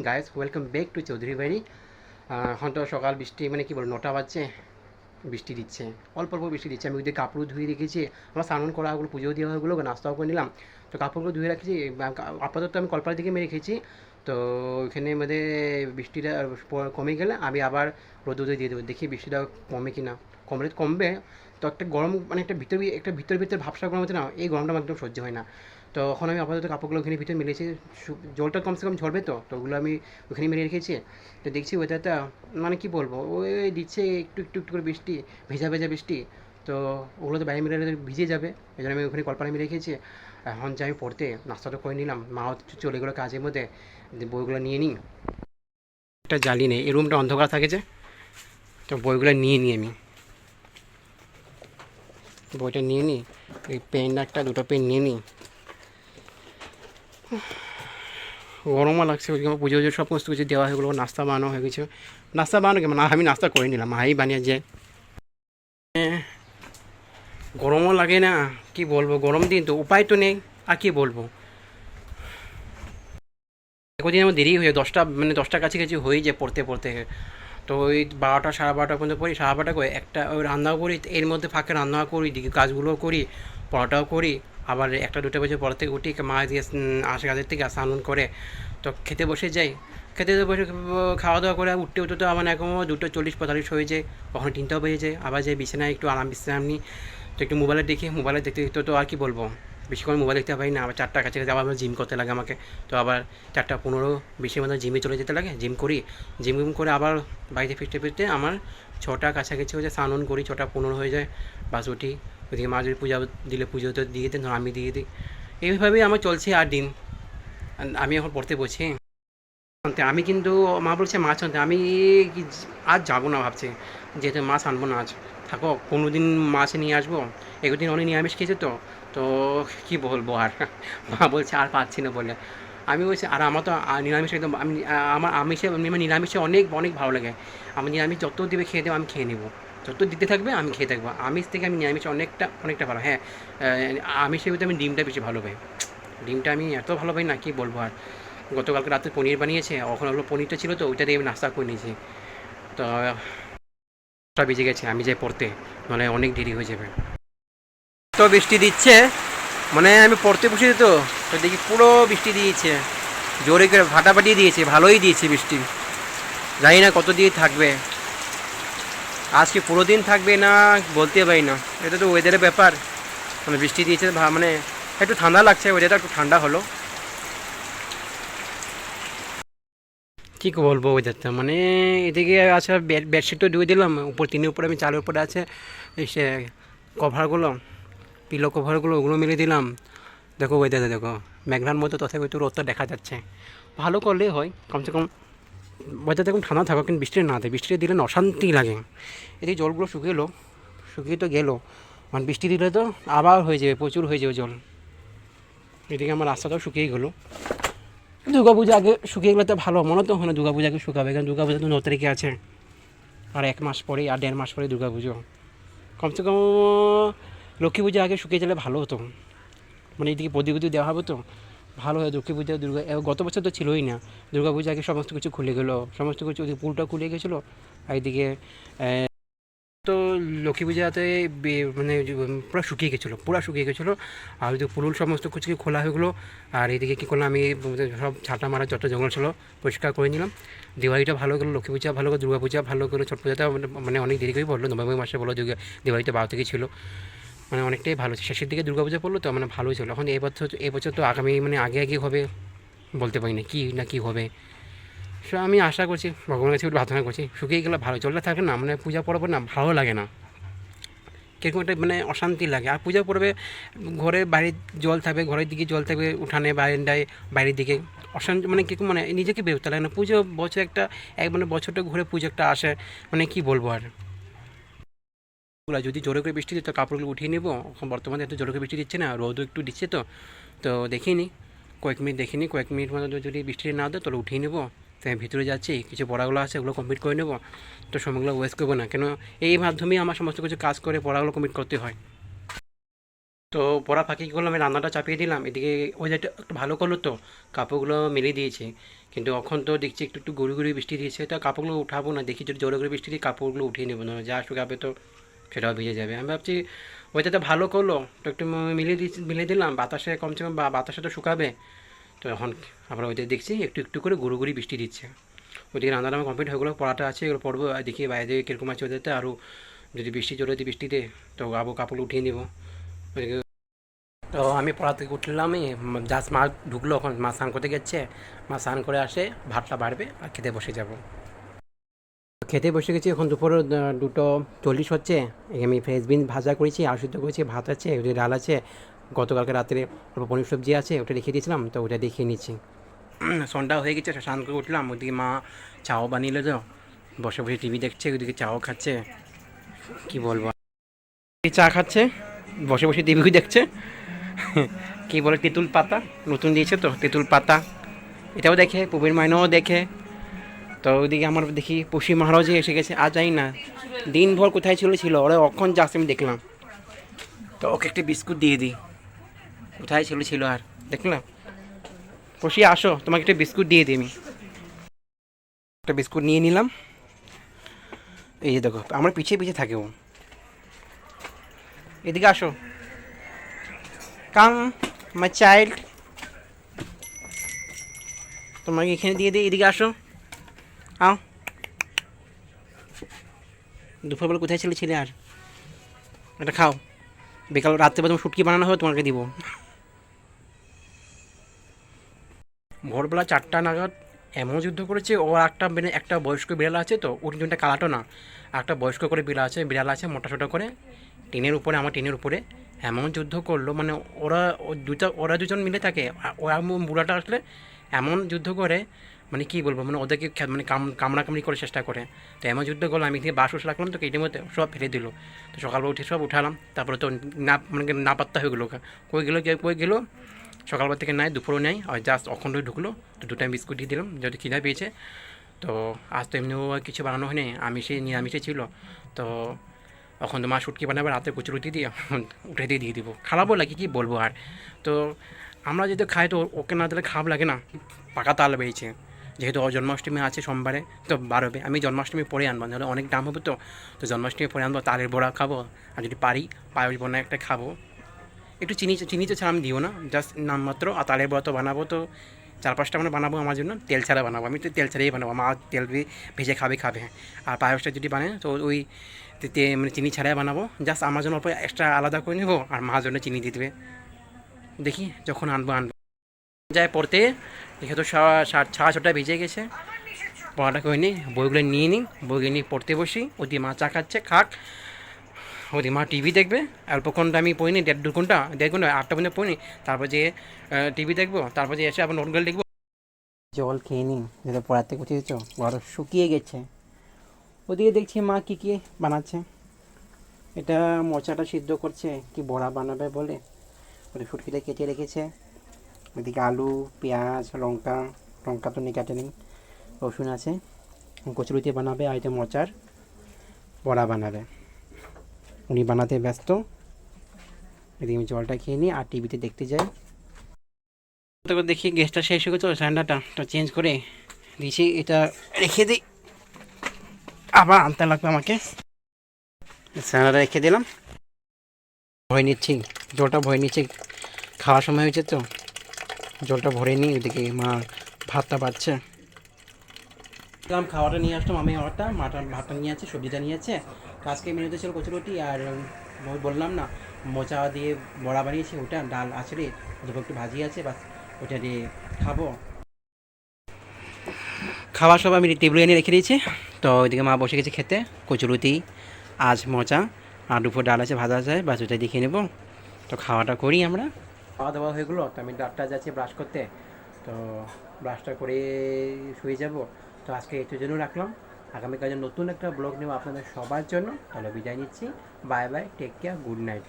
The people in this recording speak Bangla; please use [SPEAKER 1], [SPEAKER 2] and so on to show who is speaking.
[SPEAKER 1] Guys, welcome back to Chowdhury বাড়ি। এখন তো সকাল বৃষ্টি মানে কি বলবো 9টা বাজছে, বৃষ্টি দিচ্ছে, অল্প অল্প বৃষ্টি দিচ্ছে। আমি ওইদিকে কাপড় ধুয়ে রেখেছি, আমার স্নান করা ওগুলো, পুজো দেওয়া ওগুলো নাস্তাও করে নিলাম। তো কাপড়গুলো ধুয়ে রাখছি, আপাতত আমি কলপাড়ের দিকে মেরে রেখেছি। তো ওইখানে মধ্যে বৃষ্টিটা কমে গেলে আমি আবার রোদে দিয়ে দেবো, দেখি বৃষ্টিটা কমে কি না। কমলে কমবে, তো একটা গরম মানে একটা ভিতর ভিতর ভাবসা গরম হচ্ছে না, এই গরমটা আমার একদম সহ্য হয় না। তো এখন আমি আপাতত কাপড়গুলো ওখানে ভিতরে মেলেছি, জলটা কমসে কম ঝরবে, তো ওগুলো আমি ওখানে মেরে রেখেছি। তো দেখছি ওয়েদারটা মানে কি বলবো, ওই দিচ্ছে একটু একটু একটু করে বৃষ্টি, ভেজা ভেজা বৃষ্টি। তো ওগুলো তো বাইরে মেরে ভিজে যাবে, এই জন্য আমি ওখানে কলপারে মেরে রেখেছি। এখন যাই আমি পড়তে, নাস্তাটা করে নিলাম, মাও চলে গেলো কাজের মধ্যে, বইগুলো নিয়ে নিই। একটা জ্বালি নেই, এই রুমটা অন্ধকার থাকে যে, তো বইগুলো নিয়ে নিই আমি, বইটা নিয়ে নিই, এই পেন একটা দুটো পেন নিয়ে নিই। গরমও লাগছে, ওইদিকে আমার পুজো পুজো সমস্ত কিছু দেওয়া হয়ে গেলো, নাস্তা বানানো হয়ে গেছে। নাস্তা বানানো কেমন, আমি নাস্তা করে নিলাম, মাই বানিয়ে যায়। গরমও লাগে না, কি বলবো, গরম দিন তো, উপায় তো নেই, আর কি বলবো। একদিন আমার দেরি হয়ে 10টা মানে 10টার কাছাকাছি হয়ে যায় পড়তে পড়তে। তো ওই 12টা সাড়ে 12টা পর্যন্ত পড়ি, সাড়ে 12টা করে একটা ওই রান্নাও করি, এর মধ্যে ফাঁকে রান্নাও করি, দিকে কাজগুলোও করি, পড়াটাও করি। আবার একটা দুটো বাজে পড়া থেকে উঠি, মা দিয়ে আসে কাজের থেকে স্নান করে, তো খেতে বসে যাই। খেতে বসে খাওয়া দাওয়া করে উঠতে উঠতে তো আমার এখন 2:40-45 হয়ে যায়, কখনো 3টাও বেজে যায়। আবার যাই বিছানায় একটু বিশ্রাম নিই, তো একটু মোবাইলে দেখি, মোবাইলে দেখতে দেখতে তো আর কি বলবো, বেশিক্ষণ মোবাইল দেখতে পারি না। আবার 4টার কাছাকাছি আবার জিম করতে লাগে আমাকে, তো আবার 4:15-20 মধ্যে জিমে চলে যেতে লাগে, জিম করি। জিম করে আবার বাড়িতে ফিরতে ফিরতে আমার 6টার কাছাকাছি হয়ে যায়, স্নান করি, 6:15 হয়ে যায়, বাস উঠি। ওইদিকে মা যদি পূজা দিলে পুজো তো দিয়ে দিন, আমি দিয়ে দিই। এইভাবেই আমার চলছে 8 দিন। আমি এখন পড়তে বসি। আমি কিন্তু, মা বলছে মাছ আনতে, আমি আজ যাবো না ভাবছি, যেহেতু মাছ আনবো না আজ, থাকো কোনো দিন মাছ নিয়ে আসবো। একদিন অনেক নিরামিষ খেয়েছে, তো কী বলবো আর মা বলছে আর পাচ্ছি না বলে। আমি বলছি আর আমার তো নিরামিষ একদম, আমি আমার আমিষে আমার নিরামিষে অনেক অনেক ভালো লাগে। আমি নিরামিষ যত দেবে খেয়ে দেবো, আমি খেয়ে নেবো, যত দিতে থাকবে আমি খেয়ে থাকবো। আমিষ থেকে আমি নিরামিষ অনেকটা অনেকটা ভালো। হ্যাঁ, আমিষের ভিতরে আমি ডিমটা বেশি ভালো পাই। ডিমটা আমি এত ভালো পাই না, কি বলবো আর। গতকালকে রাতে পনির বানিয়েছে, ওখানে ওগুলো পনিরটা ছিল, তো ওইটা দিয়ে আমি নাস্তা করে নিয়েছি। তো বেজে গেছে, আমি যাই পড়তে, মানে অনেক দেরি হয়ে যাবে। তো বৃষ্টি দিচ্ছে, মানে আমি পড়তে বসেছি, তো দেখি পুরো বৃষ্টি দিয়েছে, জোরে করে ফাটাফাটি দিয়েছে, ভালোই দিয়েছে বৃষ্টি। জানি না কত দিয়ে থাকবে, আজকে পুরো দিন থাকবে না বলতে পারি না, এটা তো ওয়েদারের ব্যাপার। মানে বৃষ্টি দিয়েছে, মানে একটু ঠান্ডা লাগছে, ওয়েদারটা একটু ঠান্ডা হলো। কী বলবো ওয়েদারটা, মানে এদিকে আছে, বেডশিটও ধুয়ে দিলাম, উপর টিনের উপরে, আমি চালের উপরে আছে সে কভারগুলো, পিলো কভারগুলো, ওগুলো মেলে দিলাম। দেখো ওয়েদারে, দেখো মেঘনার মধ্যে তথাপি একটু রোদটা দেখা যাচ্ছে, ভালো করলেই হয়। কমসে কম ওয়েদার দেখুন ঠান্ডা থাকো, কিন্তু বৃষ্টি না দেয়, বৃষ্টি দিলে না অশান্তি লাগে। এদিকে জলগুলো শুকিয়ে তো গেলো, মানে বৃষ্টি দিলে তো আবার হয়ে যাবে, প্রচুর হয়ে যাবে জল। এদিকে আমার রাস্তাটাও শুকিয়ে গেলো। দুর্গা পূজা আগে শুকিয়ে গেলে তো ভালো, মনে তো হয় না দুর্গা পূজা আগে শুকাবে, কারণ দুর্গা পূজা তো 9 তারিখে আছে, আর 1 মাস পরেই, আর 1.5 মাস পরে দুর্গা পুজো। কমসে কম লক্ষ্মী পূজা আগে শুকিয়ে গেলে ভালো হতো, মানে এইদিকে প্রদীপ দেওয়া হবে তো ভালো হয়। লক্ষ্মী পূজা গত বছর তো ছিলই না, দুর্গা পূজা আগে সমস্ত কিছু খুলে গেলো, সমস্ত কিছু পুলটা খুলে গেছিলো। আর এইদিকে তো লক্ষ্মী পূজাতে মানে পুরো শুকিয়ে গেছিলো। আর ওইদিকে পুরুল সমস্ত কিছু খোলা হয়ে গেলো। আর এইদিকে কী করলাম, আমি সব ছাটা মারা যত জঙ্গল ছিল পরিষ্কার করে নিলাম। দিওয়ালিটা ভালো গেলো, লক্ষ্মী পূজা ভালো গেলো, দুর্গা পূজা ভালো গেলো, ছট পূজাটা মানে অনেক দেরি করে পড়লো, নভেম্বর মাসে বলো, দিওয়ালিতে 12 থেকে ছিল, মানে অনেকটাই ভালো, শেষের দিকে দুর্গা পূজা পড়লো, তো মানে ভালোই ছিল। এখন এবছর তো আগামী মানে আগে হবে, বলতে পারি না কী হবে। সো আমি আশা করছি, ভগবানের কাছে প্রার্থনা করছি, শুকিয়ে গেলে ভালো, জলটা থাকে না, মানে পূজা পর্ব না ভালো লাগে না, কীরকম একটা মানে অশান্তি লাগে। আর পূজা পর্বে ঘরে বাইরের জল থাকবে, ঘরের দিকে জল থাকবে, উঠানে বারান্দায় বাইরের দিকে, অশান্তি মানে কীরকম, মানে নিজেকে বেরোতে লাগে না। পুজো বছর একটা মানে বছরটা ঘুরে পুজো একটা আসে, মানে কী বলবো আর। যদি জোরে করে বৃষ্টি দিত, কাপড়গুলো উঠিয়ে নেবো। এখন বর্তমানে এত জোরে করে বৃষ্টি দিচ্ছে না, রোদও একটু দিচ্ছে, তো দেখিনি, কয়েক মিনিট মতো যদি বৃষ্টি না দেয় তাহলে উঠিয়ে নেবো। তো আমি ভিতরে যাচ্ছি, কিছু পড়াগুলো আছে ওগুলো কমপ্লিট করে নেবো, তো সময়গুলো ওয়েস্ট করবো না, কেন এই মাধ্যমেই আমার সমস্ত কিছু কাজ করে পড়াগুলো কমপ্লিট করতে হয়। তো পড়া ফাঁকি কী করলাম, আমি রান্নাটা চাপিয়ে দিলাম, এদিকে ওই যে একটু ভালো করলো তো কাপড়গুলো মেলে দিয়েছে। কিন্তু এখন তো দেখছি একটু একটু গুঁড়ি গুঁড়ি বৃষ্টি দিয়েছে, তো কাপড়গুলো উঠাবো না, দেখি যদি জোরে করে বৃষ্টি দিয়ে কাপড়গুলো উঠিয়ে নেবো, না যা শুকাবে তো সেটাও ভিজে যাবে। আমি ভাবছি ওইটা তো ভালো করলো, তো একটু মিলিয়ে দিলাম, বাতাসে কমছে কম বা বাতাসে তো শুকাবে। তো এখন আবার ওইটা দেখছি একটু একটু করে গুঁড়ো গুঁড়ি বৃষ্টি দিচ্ছে। ওইদিকে রান্নাটা আমার কমপ্লিট হয়ে গেলো, পড়াটা আছে এগুলো পড়বো, আর দেখি বাইরে কীরকম আছে ওদেরতে, আরও যদি বৃষ্টি চলে যায় বৃষ্টিতে তো আবু কাপড় উঠিয়ে নেবো ওইদিকে। তো আমি পড়া থেকে উঠলাম, জাস্ট মা ঢুকলো, এখন মা স্নান করতে গেছে, মা স্নান করে আসে ভাতটা বাড়বে আর খেতে বসে যাব। খেতে বসে গেছি, এখন দুপুর 2:40 হচ্ছে। আমি ফ্রেঞ্চ বিন ভাজা করেছি, আলু সিদ্ধ করেছি, ভাত আছে, ওই ডাল আছে, গতকালকে রাত্রে অল্প পনির সবজি আছে, ওটা রেখে দিয়েছিলাম, তো ওটা দেখিয়ে নিচ্ছি। সন্ধ্যা হয়ে গেছে, স্নান করে উঠলাম, ওদিকে মা চাও বানিয়ে তো বসে বসে টিভি দেখছে, ওইদিকে চাও খাচ্ছে, কি বলবো, চা খাচ্ছে বসে বসে টিভি দেখছে। কি বলে তেঁতুল পাতা নতুন দিয়েছে, তো তেঁতুল পাতা এটাও দেখে, পুবের মাইনাও দেখে। তো ওইদিকে আমার দেখি পুষি মহারাজে এসে গেছে, আর যাই না দিনভর কোথায় ছিল ওরা অখন যাচ্ছে আমি দেখলাম। তো ওকে একটা বিস্কুট দিয়ে দিই, কোথায় ছিল আর দেখলাম। পুষি আসো, তোমাকে একটা বিস্কুট দিয়ে দিই, আমি একটা বিস্কুট নিয়ে নিলাম। এই যে দেখো আমার পিছিয়ে পিছিয়ে থাকে ও, এদিকে আসো, কাম মাই চাইল্ড, তোমাকে এখানে দিয়ে দিই, এদিকে আসো, আও। দুপুরবেলা কোথায় ছিলে আর এটা খাও, বিকাল রাত্রে তোমার শুটকি বানানো হবে, তোমাকে দিব। ভোরবেলা 4টা নাগাদ এমন যুদ্ধ করেছে ও, একটা বয়স্ক বিড়াল আছে, তো ওর জন্য কালাটো না, একটা বয়স্ক করে বিড়াল আছে মোটা ছোটো করে, টিনের উপরে, আমার টিনের উপরে এমন যুদ্ধ করলো, মানে ওরা দুজন মিলে থাকে, ওরা বুড়াটা আসলে এমন যুদ্ধ করে, মানে কী বলবো, মানে ওদেরকে মানে কামড়াকামড়ি করে চেষ্টা করে। তো এমন যুদ্ধ করলো, আমি থেকে বাস রাখলাম, তো কেটের মধ্যে সব ফেলে দিল। তো সকালবেলা উঠে সব উঠালাম, তারপরে তো না পাত্তা হয়ে গেলো, কই গেলো সকালবেলা থেকে নাই, দুপুরও নেই, আর জাস্ট অখণ্ডই ঢুকলো। তো 2 টাইম বিস্কুট দিয়ে দিলাম যদি খিদা পেয়েছে। তো আজ তো এমনিও কিছু বানানো হয়নি, নিরামিষে ছিল। তো এখন তো মা শুটকি বানাবে, রাতে কচুরুটি দিয়ে উঠে দিয়ে দিব, খারাপও লাগে কী বলবো আর। তো আমরা যদি খাই তো ওকে না দিলে খারাপ লাগে না। পাকা তাল বেরিয়েছে, যেহেতু জন্মাষ্টমী আছে সোমবারে, তো বাড়বে, আমি জন্মাষ্টমী পরে আনবো, নাহলে অনেক দাম হবে, তো জন্মাষ্টমী পরে আনবো, তালের বড়া খাবো, আর যদি পারি পায়েস বনা একটা খাবো। একটু চিনি তো ছাড়া আমি দিও না, জাস্ট নামমাত্র। আর তালের বড়া তো বানাবো, তো 4-5টা মানে বানাবো আমার জন্য, তেল ছাড়া বানাবো, আমি তো তেল ছাড়াই বানাবো, মা তেল ভেজে খাবে। আর পায়েসটা যদি বানায় তো ওই মানে চিনি ছাড়াই বানাবো, জাস্ট আমার জন্য অল্প এক্সট্রা আলাদা করে নেবো, আর মার জন্য চিনি দিয়ে দেবে। দেখি যখন আনবো যায় পড়তে, দেখে তো 6:30 বেজে গেছে, পড়াটা করে নিই, বইগুলো নিয়ে নিই, বইগুলো নিয়ে পড়তে বসি, ওদিকে মা চা খাচ্ছে, খাক, ওদিকে মা টিভি দেখবে। অল্পক্ষণটা আমি পড়িনি, 1.5 ঘন্টা 1.5 ঘন্টা 8টা পর্যন্ত পড়িনি, তারপর যে টিভি দেখবো, তারপর যে এসে আবার নোটগুলো লিখবো। জল খেয়ে নিই, যেটা পড়াতে গুছিয়েছ, ঘর শুকিয়ে গেছে। ওদিকে দেখছি মা কী কী বানাচ্ছে, এটা মোচাটা সিদ্ধ করছে, কি বড়া বানাবে বলে, ওটা শুটকিটা কেটে রেখেছে। ওদিকে আলু, পেঁয়াজ, লঙ্কা তো নেই, কাটে নেই, রসুন আছে, কচুরিতে বানাবে, আর এটা মোচার বড়া বানাবে, উনি বানাতে ব্যস্ত। এদিকে আমি জলটা খেয়ে নিই আর টিভিতে দেখতে যাই। তো দেখি গ্যাসটা শেষ হয়ে গেছে, সিলিন্ডারটা তো চেঞ্জ করে দিয়েছি, এটা রেখে দিই, আবার আনতে লাগবে আমাকে। সিলিন্ডারটা রেখে দিলাম, ভয় নিচ্ছি, জলটা ভয় নিচ্ছি, খাওয়ার সময় হয়েছে তো জলটা ভরে নিই। ওইদিকে মা ভাতটা বাড়ছে, খাওয়াটা নিয়ে আসলাম, আমি ভাতটা নিয়ে আছে, সবজিটা নিয়ে আছে। তো আজকে মেনুতে ছিল কচুরুটি, আর বললাম না মোচা দিয়ে বড়া বানিয়েছি, ওটা ডাল আছে রে, দুটো একটু ভাজি আছে, বাস ওটা দিয়ে খাবো। খাওয়ার সব আমি টেবিলে এনে রেখে দিয়েছি। তো ওইদিকে মা বসে গেছে খেতে, কচুরুটি, আজ মোচা, আর দুপুর ডাল আছে, ভাজা আছে, বাস ওটা দেখে নেবো। তো খাওয়াটা করি আমরা, খাওয়া দাওয়া হয়ে গেলো। তো আমি ডাক্তার যাচ্ছি ব্রাশ করতে, তো ব্রাশটা করে শুয়ে যাব। তো আজকে এটার জন্য রাখলাম, আগামীকাল নতুন একটা ব্লগ নেব আপনাদের সবার জন্য। তাহলে বিদায় নিচ্ছি, bye bye, take care, good night.